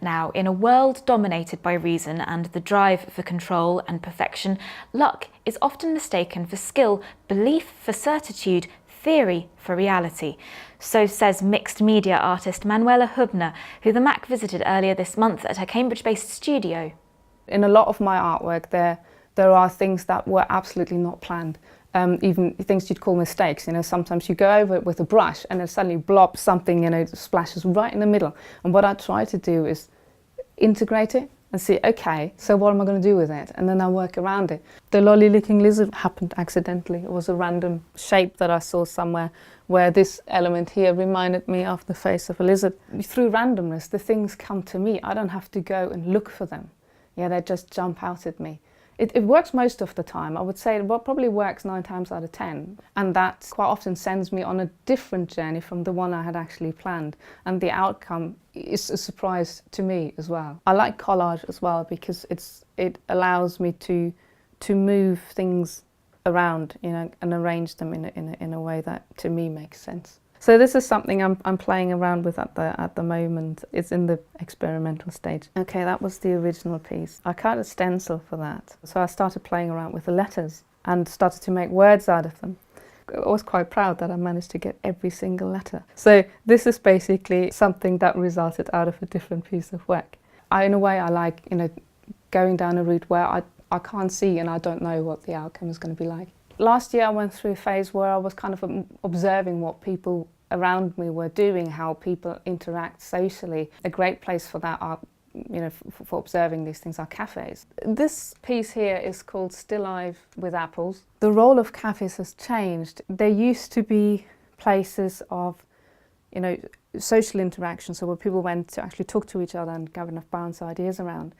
Now, in a world dominated by reason and the drive for control and perfection, luck is often mistaken for skill, belief for certitude, theory for reality. So says mixed media artist Manuela Hubner, who the Mac visited earlier this month at her Cambridge-based studio. In a lot of my artwork there are things that were absolutely not planned. Even things you'd call mistakes. Sometimes you go over it with a brush and then suddenly blob, something, splashes right in the middle. And what I try to do is integrate it and see, okay, so what am I going to do with it? And then I work around it. The lolly-licking lizard happened accidentally. It was a random shape that I saw somewhere where this element here reminded me of the face of a lizard. Through randomness, the things come to me. I don't have to go and look for them. Yeah, they just jump out at me. It works most of the time. I would say it probably works 9 times out of 10. And that quite often sends me on a different journey from the one I had actually planned. And the outcome is a surprise to me as well. I like collage as well because it allows me to move things around, and arrange them in a way that to me makes sense. So this is something I'm playing around with at the moment. It's in the experimental stage. Okay, that was the original piece. I cut a stencil for that. So I started playing around with the letters and started to make words out of them. I was quite proud that I managed to get every single letter. So this is basically something that resulted out of a different piece of work. In a way I like, going down a route where I can't see and I don't know what the outcome is going to be like. Last year I went through a phase where I was kind of observing what people around me were doing, how people interact socially. A great place for that are, for observing these things are cafes. This piece here is called Still Live with Apples. The role of cafes has changed. They used to be places of, social interaction, so where people went to actually talk to each other and kind of bounce ideas around.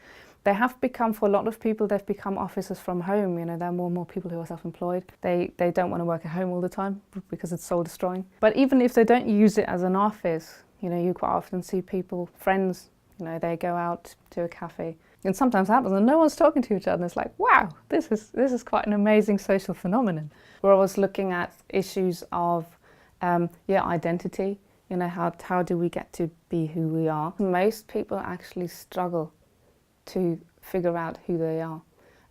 They have become, for a lot of people, they've become offices from home. There are more and more people who are self-employed. They don't want to work at home all the time because it's soul destroying. But even if they don't use it as an office, you quite often see people, friends, they go out to a cafe. And sometimes happens and no one's talking to each other. And it's like, wow, this is quite an amazing social phenomenon. Where I was looking at issues of identity. How do we get to be who we are? Most people actually struggle to figure out who they are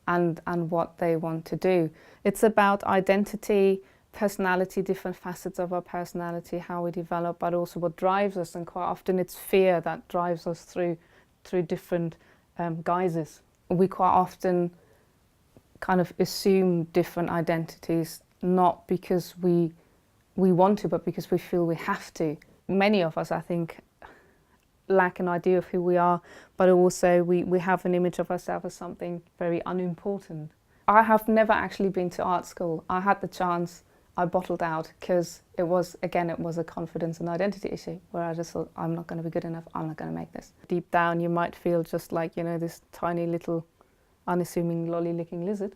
and what they want to do. It's about identity, personality, different facets of our personality, how we develop, but also what drives us, and quite often it's fear that drives us through different guises. We quite often kind of assume different identities, not because we want to, but because we feel we have to. Many of us, I think, lack an idea of who we are, but also we have an image of ourselves as something very unimportant. I have never actually been to art school. I had the chance, I bottled out because it was a confidence and identity issue where I just thought, I'm not going to be good enough, I'm not going to make this. Deep down you might feel just like, this tiny little unassuming lolly-licking lizard.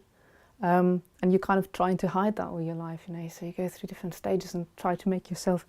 And you're kind of trying to hide that all your life, so you go through different stages and try to make yourself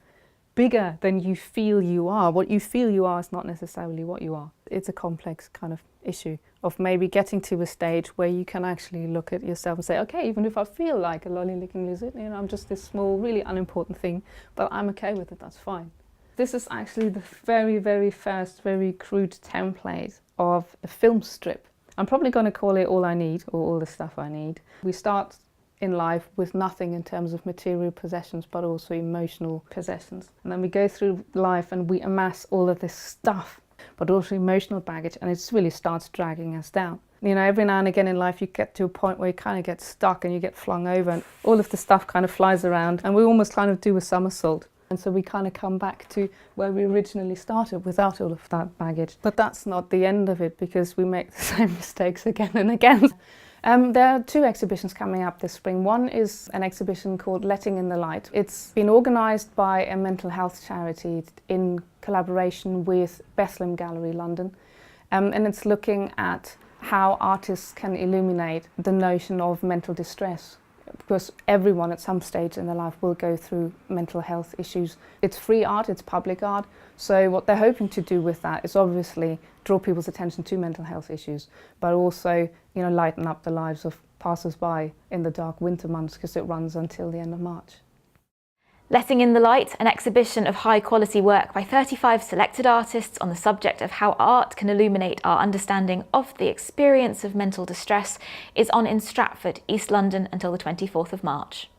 bigger than you feel you are. What you feel you are is not necessarily what you are. It's a complex kind of issue of maybe getting to a stage where you can actually look at yourself and say, okay, even if I feel like a lolly-licking lizard, I'm just this small, really unimportant thing, but I'm okay with it, that's fine. This is actually the very, very first, very crude template of a film strip. I'm probably going to call it All I Need, or All the Stuff I Need. We start in life with nothing in terms of material possessions, but also emotional possessions. And then we go through life and we amass all of this stuff, but also emotional baggage, and it really starts dragging us down. Every now and again in life you get to a point where you kind of get stuck and you get flung over and all of the stuff kind of flies around and we almost kind of do a somersault. And so we kind of come back to where we originally started without all of that baggage. But that's not the end of it, because we make the same mistakes again and again. There are 2 exhibitions coming up this spring. One is an exhibition called Letting in the Light. It's been organised by a mental health charity in collaboration with Bethlehem Gallery London. And it's looking at how artists can illuminate the notion of mental distress. Because everyone at some stage in their life will go through mental health issues. It's free art, it's public art, so what they're hoping to do with that is obviously draw people's attention to mental health issues, but also lighten up the lives of passers-by in the dark winter months, because it runs until the end of March. Letting in the Light, an exhibition of high-quality work by 35 selected artists on the subject of how art can illuminate our understanding of the experience of mental distress, is on in Stratford, East London until the 24th of March.